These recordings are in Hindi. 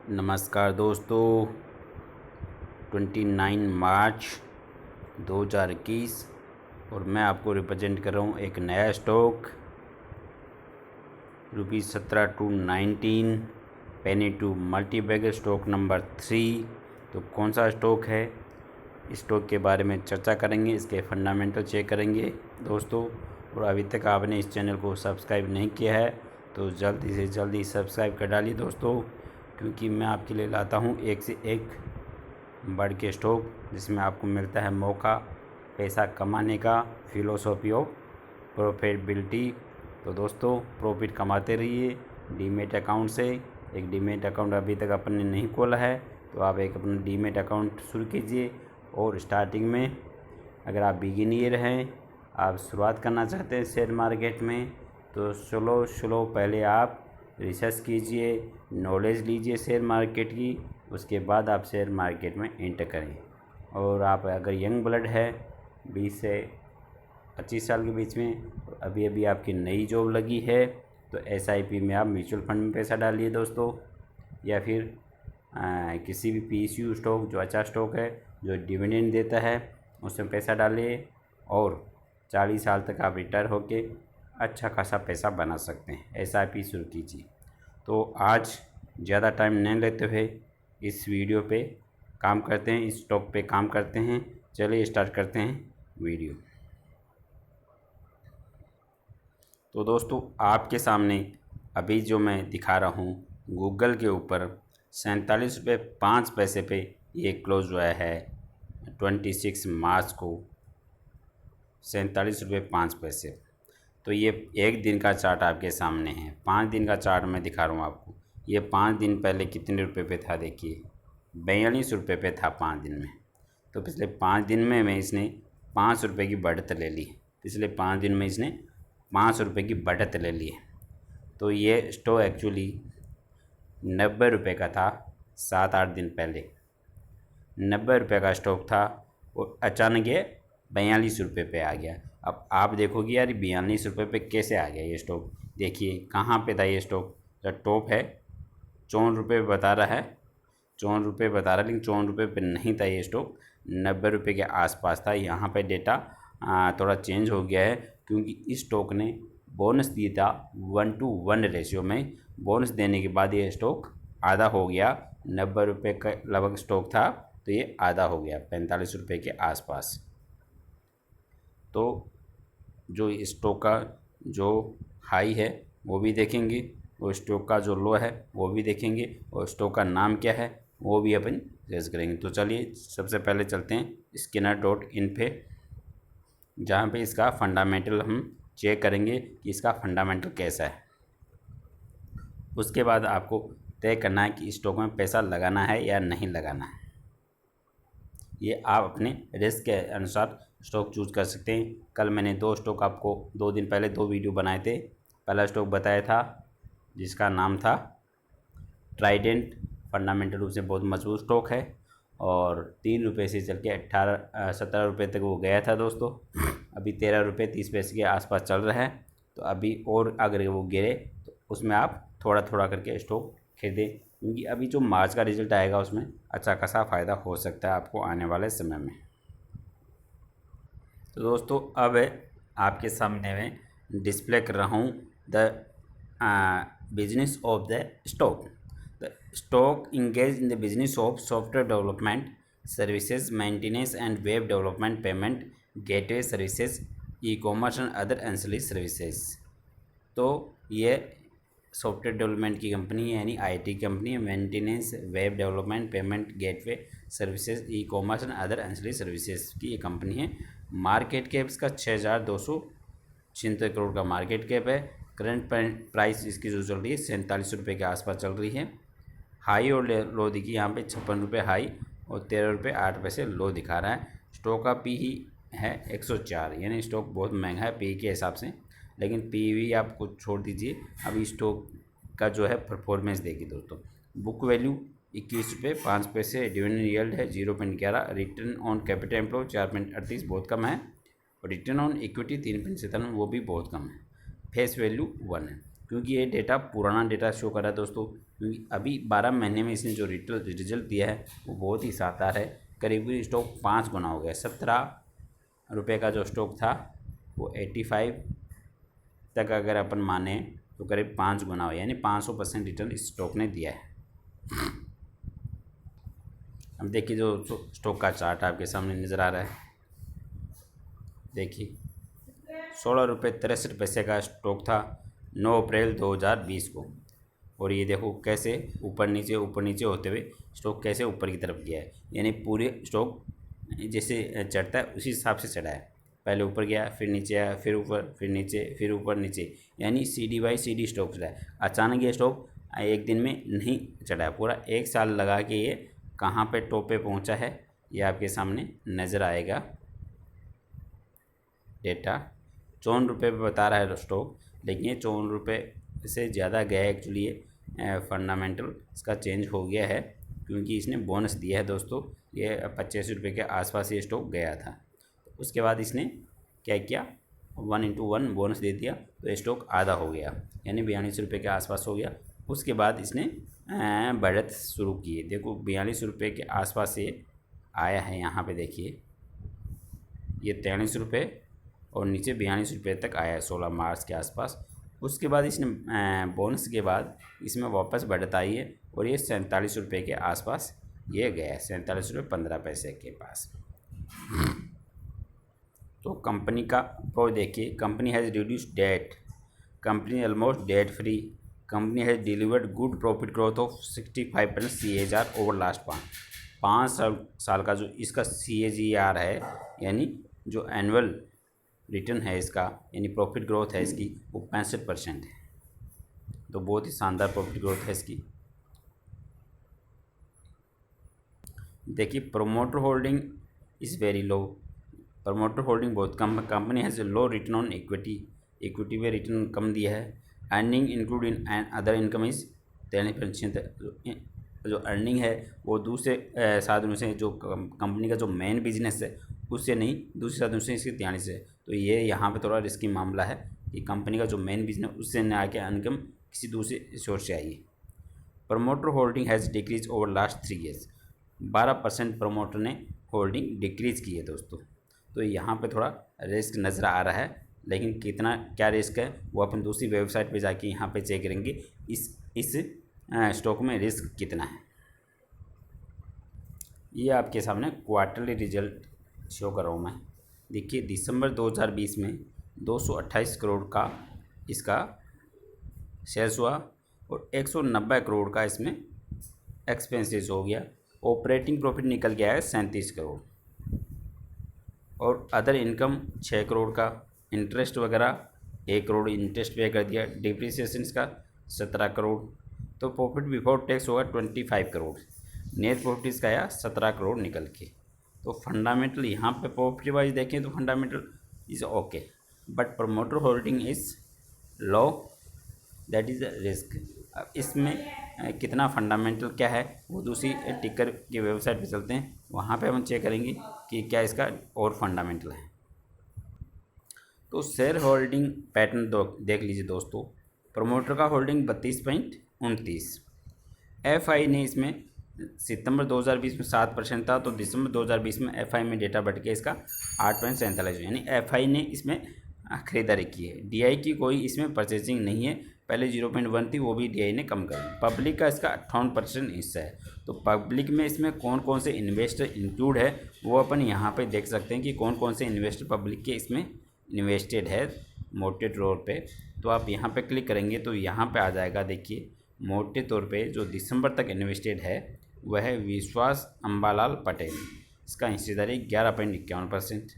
नमस्कार दोस्तों, 29 मार्च 2021 और मैं आपको रिप्रेजेंट कर रहा हूँ एक नया stock ₹17 to 19 penny to multibagger stock number 3। तो कौन सा स्टॉक है, स्टॉक के बारे में चर्चा करेंगे, इसके फंडामेंटल चेक करेंगे दोस्तों। और अभी तक आपने इस चैनल को सब्सक्राइब नहीं किया है तो जल्दी से जल्दी सब्सक्राइब कर डालिए दोस्तों, क्योंकि मैं आपके लिए लाता हूँ एक से एक बढ़ के स्टॉक जिसमें आपको मिलता है मौका पैसा कमाने का, फिलोसॉफी ऑफ प्रॉफिटेबिलिटी। तो दोस्तों प्रॉफिट कमाते रहिए डीमेट अकाउंट से। एक डीमेट अकाउंट अभी तक आपने नहीं खोला है तो आप एक अपना डीमेट अकाउंट शुरू कीजिए। और स्टार्टिंग में अगर आप बिगिनियर हैं, आप शुरुआत करना चाहते हैं शेयर मार्केट में, तो स्लो पहले आप रिसर्च कीजिए, नॉलेज लीजिए शेयर मार्केट की, उसके बाद आप शेयर मार्केट में एंटर करें। और आप अगर यंग ब्लड है 20 से 25 साल के बीच में, अभी अभी आपकी नई जॉब लगी है, तो SIP में आप म्यूचुअल फंड में पैसा डालिए दोस्तों, या फिर किसी भी PSU स्टॉक जो अच्छा स्टॉक है जो डिविडेंड देता है उसमें पैसा डालिए। और 40 साल तक आप रिटायर होके अच्छा खासा पैसा बना सकते हैं। SIP शुरू कीजिए। तो आज ज़्यादा टाइम नहीं लेते हुए इस वीडियो पे काम करते हैं, इस स्टॉक पे काम करते हैं। चलिए स्टार्ट करते हैं वीडियो। तो दोस्तों आपके सामने अभी जो मैं दिखा रहा हूँ, गूगल के ऊपर ₹47.05 पे ये क्लोज हुआ है 26 मार्च को, ₹47.05। तो ये एक दिन का चार्ट आपके सामने है। 5 दिन का चार्ट मैं दिखा रहा हूँ आपको। ये 5 दिन पहले कितने रुपए पे था, देखिए ₹42 पे था 5 दिन में। तो पिछले 5 दिन में इसने ₹5 की बढ़त ले ली। पिछले 5 दिन में इसने ₹5 की बढ़त ले ली है। तो ये स्टॉक एक्चुअली ₹90 का था 7-8 दिन पहले। ₹90 का स्टॉक था और अचानक ये ₹42 पे आ गया। अब आप देखोगे यार ₹42 पे कैसे आ गया ये स्टॉक। देखिए कहाँ पे था ये स्टॉक, जो टॉप है ₹54 बता रहा है, ₹54 बता रहा है, लेकिन ₹54 पे नहीं था ये स्टॉक, ₹90 के आसपास था। यहाँ पे डेटा थोड़ा चेंज हो गया है क्योंकि इस स्टॉक ने बोनस दिया था 1:1 रेशियो में। बोनस देने के बाद ये स्टॉक आधा हो गया। ₹90 का लगभग स्टॉक था तो ये आधा हो गया ₹45 के आसपास। तो जो स्टॉक का जो हाई है वो भी देखेंगे, और स्टॉक का जो लो है वो भी देखेंगे, और स्टॉक का नाम क्या है वो भी अपन जज करेंगे। तो चलिए सबसे पहले चलते हैं Skinner.in पे, जहाँ पे इसका फंडामेंटल हम चेक करेंगे कि इसका फंडामेंटल कैसा है। उसके बाद आपको तय करना है कि स्टॉक में पैसा लगाना है या नहीं लगाना है। ये आप अपने रिस्क के अनुसार स्टॉक चूज कर सकते हैं। कल मैंने 2 स्टॉक आपको 2 दिन पहले 2 वीडियो बनाए थे। पहला स्टॉक बताया था जिसका नाम था ट्राइडेंट, फंडामेंटल रूप से बहुत मजबूत स्टॉक है, और ₹3 से चल के 17 तक वो गया था दोस्तों। अभी ₹13.30 के आसपास चल रहा है। तो अभी और अगर वो गिरे तो उसमें आप थोड़ा थोड़ा करके स्टॉक खरीदें, क्योंकि अभी जो मार्च का रिजल्ट आएगा उसमें अच्छा खासा फ़ायदा हो सकता है आपको आने वाले समय में। तो दोस्तों अब आपके सामने मैं डिस्प्ले कर रहा हूँ the business of the stock. The stock engage in the business of software development services, maintenance and web development, payment gateway services, e-commerce and other ancillary services. तो ये सॉफ्टवेयर डेवलपमेंट की कंपनी है, यानी IT कंपनी है। Maintenance, web development, payment gateway services, e-commerce and other ancillary services की ये कंपनी है। मार्केट कैप इसका 6,276 करोड़ का मार्केट कैप है। करंट प्राइस इसकी जो चल रही है ₹47 के आसपास चल रही है। हाई और लो देखिए, यहाँ पे ₹56 हाई और ₹13.08 लो दिखा रहा है। स्टॉक का PE है 104, यानी स्टॉक बहुत महंगा है PE के हिसाब से, लेकिन PE आप कुछ छोड़ दीजिए। अभी स्टॉक का जो है परफॉर्मेंस देखिए दोस्तों। बुक वैल्यू ₹21.05, डिविडेंड यील्ड है 0.11, रिटर्न ऑन कैपिटल एम्प्लॉय 4.38 बहुत कम है, और रिटर्न ऑन इक्विटी 3.97 वो भी बहुत कम है। फेस वैल्यू 1 है। क्योंकि ये डेटा पुराना डेटा शो कर रहा है दोस्तों, क्योंकि अभी 12 महीने में इसने जो रिजल्ट दिया है वो बहुत ही शानदार है। करीब स्टॉक 5 गुना हो गया। 17 रुपये का जो स्टॉक था वो 85 तक अगर अपन माने तो करीब 5 गुना हो, यानी 500% रिटर्न इस स्टॉक ने दिया है। अब देखिए जो स्टॉक का चार्ट आपके सामने नज़र आ रहा है, देखिए 16 रुपये 63 पैसे का स्टॉक था 9 अप्रैल 2020 को, और ये देखो कैसे ऊपर नीचे होते हुए स्टॉक कैसे ऊपर की तरफ गया है। यानी पूरे स्टॉक जैसे चढ़ता है उसी हिसाब से चढ़ा है। पहले ऊपर गया, फिर नीचे आया, फिर ऊपर, फिर नीचे, फिर ऊपर नीचे, यानी CD बाई CD स्टॉक चढ़ा है। अचानक ये स्टॉक एक दिन में नहीं चढ़ा है, पूरा 1 साल लगा के ये कहाँ पे टॉप पे पहुँचा है ये आपके सामने नज़र आएगा। डेटा 54 रुपये पे बता रहा है स्टॉक, लेकिन ये 54 रुपये से ज़्यादा गया है। एक्चुअली ये फंडामेंटल इसका चेंज हो गया है, क्योंकि इसने बोनस दिया है दोस्तों। ये 85 रुपये के आसपास ये स्टॉक गया था। उसके बाद इसने क्या किया, 1/1 बोनस दे दिया, तो ये स्टॉक आधा हो गया, यानी 42 रुपये के आसपास हो गया। उसके बाद इसने बढ़त शुरू की है। देखो 42 रुपये के आसपास ये आया है। यहाँ पे देखिए ये 43 रुपये और नीचे 42 रुपये तक आया है 16 मार्च के आसपास। उसके बाद इसने बोनस के बाद इसमें वापस बढ़त आई है और ये 47 रुपये के आसपास ये गया है, 47 रुपये 15 पैसे के पास। तो कंपनी का प्रो देखिए, company has reduced debt, company almost debt free, company has delivered good profit growth of 65% CAGR over last 5 साल का जो इसका CAGR है, यानी जो एनुअल रिटर्न है इसका, यानी प्रॉफिट ग्रोथ है इसकी, वो 65% है। तो बहुत ही शानदार प्रॉफिट ग्रोथ है इसकी। देखिए promoter holding is very low, promoter holding बहुत कम है। Company has a low return on equity, equity में रिटर्न कम दिया है। Earning include in and other income is 30%। जो अर्निंग है वो दूसरे साधनों से, जो कंपनी का जो मेन बिजनेस है उससे नहीं, दूसरे साधनों से इसके ध्यान से। तो ये यहाँ पे थोड़ा रिस्की मामला है कि कंपनी का जो मेन बिजनेस उससे न आके इनकम किसी दूसरे सोर्स से आई। Promoter holding has decrease over last 3 years, 12% promoter ने होल्डिंग डिक्रीज़ की है दोस्तों। तो यहाँ पे थोड़ा रिस्क नज़र आ रहा है, लेकिन कितना क्या रिस्क है वो अपन दूसरी वेबसाइट पे जाके यहाँ पे चेक करेंगे इस स्टॉक में रिस्क कितना है। ये आपके सामने क्वार्टरली रिजल्ट शो कर रहा हूँ मैं। देखिए दिसंबर 2020 में 228 करोड़ का इसका शेयर्स हुआ और 190 करोड़ का इसमें एक्सपेंसेस हो गया। ऑपरेटिंग प्रॉफिट निकल गया है 37 करोड़ और अदर इनकम 6 करोड़ का, इंटरेस्ट वगैरह 1 करोड़ इंटरेस्ट पे कर दिया, डिप्रिसिएशन का 17 करोड़। तो प्रॉफिट बिफोर टैक्स होगा 25 करोड़, नेट प्रॉफिट इसका आया 17 करोड़ निकल के। तो फंडामेंटल यहाँ पे प्रॉफिट वाइज देखें तो fundamental is okay, but promoter holding is low, that is risk. अब इसमें कितना फंडामेंटल क्या है वो दूसरी टिकर की वेबसाइट पे चलते हैं, वहाँ पे हम चेक करेंगे कि क्या इसका और फंडामेंटल है। तो शेयर होल्डिंग पैटर्न देख लीजिए दोस्तों। प्रमोटर का होल्डिंग 32.29, FI ने इसमें सितंबर 2020 में 7% था, तो दिसंबर 2020 में FI में डेटा बढ़ के इसका 8.47, यानी FI ने इसमें खरीदारी की है। DI की कोई इसमें परचेजिंग नहीं है, पहले 0.1 थी वो भी DI ने कम कर दी। पब्लिक का इसका 58% हिस्सा है। तो पब्लिक में इसमें कौन कौन से इन्वेस्टर इंक्लूड है वो अपन यहाँ पे देख सकते हैं कि कौन कौन से इन्वेस्टर पब्लिक के इसमें इन्वेस्टेड है मोटे तौर पे। तो आप यहाँ पे क्लिक करेंगे तो यहाँ पे आ जाएगा। देखिए मोटे तौर पे जो दिसंबर तक इन्वेस्टेड है वह है विश्वास अंबालाल पटेल, इसका हिस्सेदारी 11.51%।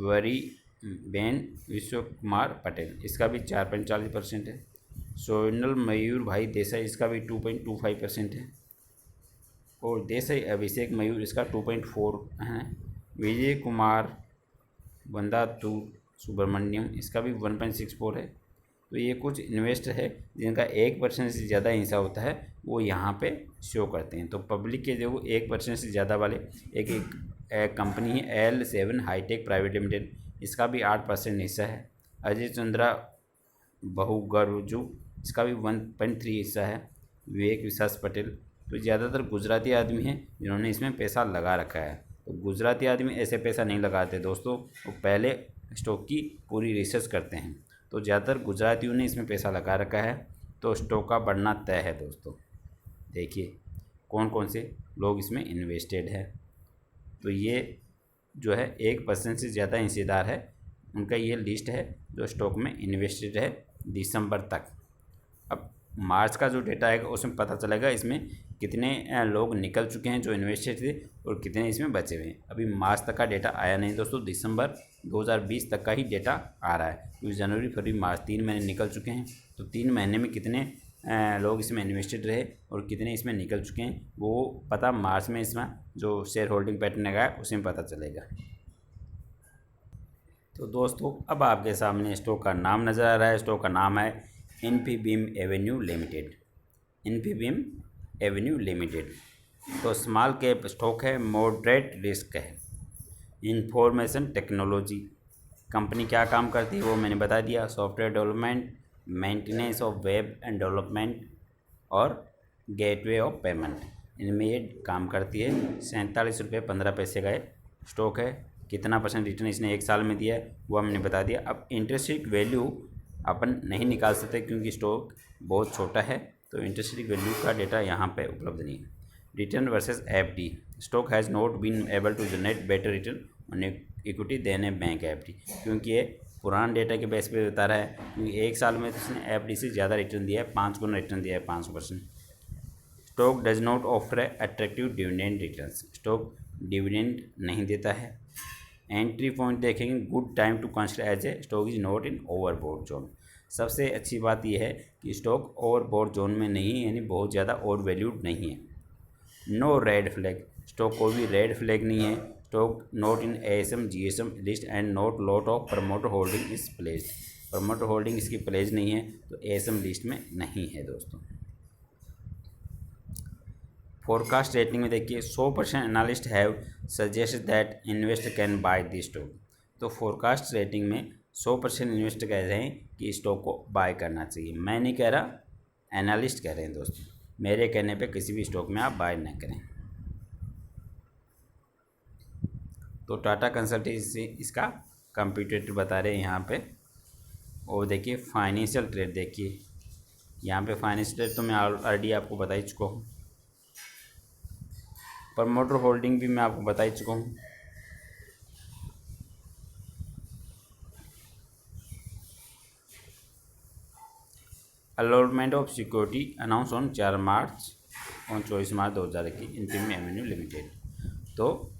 वरी बेन विश्व कुमार पटेल, इसका भी 4.40% है। सोनल मयूर भाई देसाई, इसका भी 2.25% है। और देसाई अभिषेक मयूर, इसका 2.4 है। विजय कुमार बंदातूर सुब्रमण्यम, इसका भी 1.64 है। तो ये कुछ इन्वेस्टर है जिनका 1% से ज़्यादा हिस्सा होता है, वो यहाँ पे शो करते हैं। तो पब्लिक के जो 1% से ज़्यादा वाले एक कंपनी है L7 हाईटेक प्राइवेट लिमिटेड, इसका भी 8% हिस्सा है। अजय चंद्रा बहुगर्जू, इसका भी 1.3 हिस्सा है। विवेक विश्वास पटेल, तो ज़्यादातर गुजराती आदमी हैं जिन्होंने इसमें पैसा लगा रखा है। तो गुजराती आदमी ऐसे पैसा नहीं लगाते दोस्तों, वो पहले स्टॉक की पूरी रिसर्च करते हैं। तो ज़्यादातर गुजरातियों ने इसमें पैसा लगा रखा है, तो स्टॉक का बढ़ना तय है दोस्तों। देखिए कौन कौन से लोग इसमें इन्वेस्टेड है। तो ये जो है 1% से ज़्यादा हिस्सेदार है, उनका ये लिस्ट है जो स्टॉक में इन्वेस्टेड है दिसंबर तक। अब मार्च का जो डेटा आएगा उसमें पता चलेगा इसमें कितने लोग निकल चुके हैं जो इन्वेस्टेड थे और कितने इसमें बचे हुए हैं। अभी मार्च तक का डेटा आया नहीं दोस्तों, दिसंबर 2020 तक का ही डेटा आ रहा है, क्योंकि जनवरी फरवरी मार्च 3 महीने निकल चुके हैं। तो 3 महीने में कितने लोग इसमें इन्वेस्टेड रहे और कितने इसमें निकल चुके हैं वो पता मार्च में इसमें जो शेयर होल्डिंग पैटर्न आएगा उसमें पता चलेगा। तो दोस्तों अब आपके सामने स्टॉक का नाम नज़र आ रहा है। स्टॉक का नाम है Infibeam Avenue limited. Infibeam Avenue limited तो स्मॉल कैप स्टॉक है, मॉडरेट रिस्क है। इंफॉर्मेशन टेक्नोलॉजी कंपनी क्या काम करती है वो मैंने बता दिया। Software development, maintenance of web and development और गेटवे ऑफ पेमेंट, इनमें ये काम करती है। 47 रुपये 15 पैसे का स्टॉक है। कितना % रिटर्न इसने 1 साल में दिया है वो हमने बता दिया। अब इंटरेस्ट वैल्यू अपन नहीं निकाल सकते क्योंकि स्टॉक बहुत छोटा है, तो इंटरेस्ट वैल्यू का डेटा यहाँ पे उपलब्ध नहीं है। Return versus FD, stock has not been able to generate better return on equity than a bank FD, क्योंकि ये पुराना डेटा के बेस पे बता रहा है। क्योंकि 1 साल में इसने एफडी से ज़्यादा रिटर्न दिया है, 5 गुना रिटर्न दिया है, 5%। Stock does not offer attractive dividend returns, stock dividend नहीं देता है। एंट्री पॉइंट देखेंगे, good time to consider as a stock is not in overbought zone. सबसे अच्छी बात यह है कि स्टॉक ओवरबॉट जोन में नहीं है, यानी बहुत ज़्यादा ओवर वैल्यूड नहीं है। नो रेड फ्लैग, स्टॉक कोई भी रेड फ्लैग नहीं है। Stock not in ASM GSM list and not lot of promoter holding is placed, promoter holding इसकी प्लेज नहीं है, तो ASM लिस्ट में नहीं है दोस्तों। फोरकास्ट रेटिंग में देखिए 100% analyst have suggest that investor can by this stock. तो फोरकास्ट रेटिंग में 100% इन्वेस्टर कह रहे हैं कि स्टॉक को बाय करना चाहिए। मैं नहीं कह रहा, एनालिस्ट कह रहे हैं दोस्तों। मेरे कहने पे किसी भी स्टॉक में आप बाय ना करें। तो टाटा कंसल्टेंसी इसका कंप्यूटेटर बता रहे हैं यहाँ पे। और देखिए फाइनेंशियल ट्रेड, देखिए यहाँ पे फाइनेंशियल ट्रेड तो मैं ऑलरेडी आपको बता ही चुका हूँ। प्रमोटर होल्डिंग भी मैं आपको बता ही चुका हूँ। Allotment of security announce on 24 March 2021 Infibeam Avenue limited. तो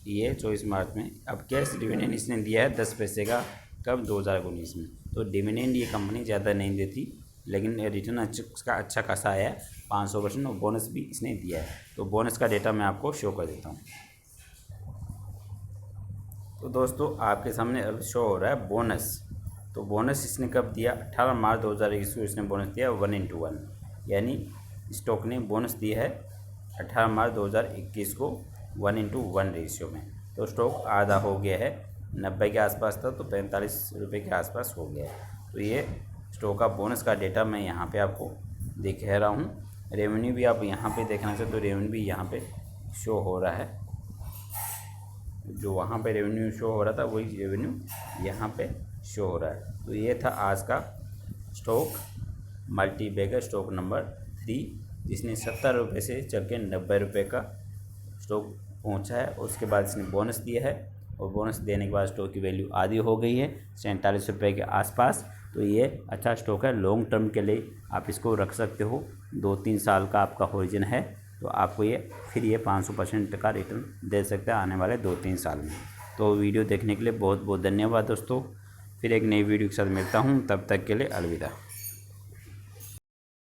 ये 24 मार्च में। अब कैश डिविडेंड इसने दिया है 10 पैसे का, कब 2019 में। तो डिविडेंड ये कंपनी ज़्यादा नहीं देती, लेकिन रिटर्न उसका अच्छा खासा आया है 500%, और बोनस भी इसने दिया है। तो बोनस का डेटा मैं आपको शो कर देता हूँ। तो दोस्तों आपके सामने अब शो हो रहा है बोनस। तो बोनस इसने कब दिया, 18 मार्च 2021 को इसने बोनस दिया 1:1, यानी स्टॉक ने बोनस दिया है 18 मार्च 2021 को 1:1 रेशियो में। तो स्टॉक आधा हो गया है, 90 के आसपास था तो 45 रुपये के आसपास हो गया है। तो ये स्टॉक का बोनस का डेटा मैं यहाँ पे आपको दिखा रहा हूँ। रेवेन्यू भी आप यहाँ पे देखना चाहते तो रेवेन्यू भी यहाँ पे शो हो रहा है। जो वहाँ पे रेवेन्यू शो हो रहा था वही रेवेन्यू यहाँ पे शो हो रहा है। तो ये था आज का स्टॉक मल्टीबैगर स्टॉक नंबर 3, जिसने 70 रुपये से चल के 90 रुपये का स्टॉक पहुंचा है। उसके बाद इसने बोनस दिया है, और बोनस देने के बाद स्टॉक की वैल्यू आधी हो गई है 47 रुपये के आसपास। तो ये अच्छा स्टॉक है, लॉन्ग टर्म के लिए आप इसको रख सकते हो। 2-3 साल का आपका होरिजन है, तो आपको ये फिर ये 500% का रिटर्न दे सकता है आने वाले 2-3 साल में। तो वीडियो देखने के लिए बहुत बहुत धन्यवाद दोस्तों। फिर एक नई वीडियो के साथ मिलता हूँ, तब तक के लिए अलविदा।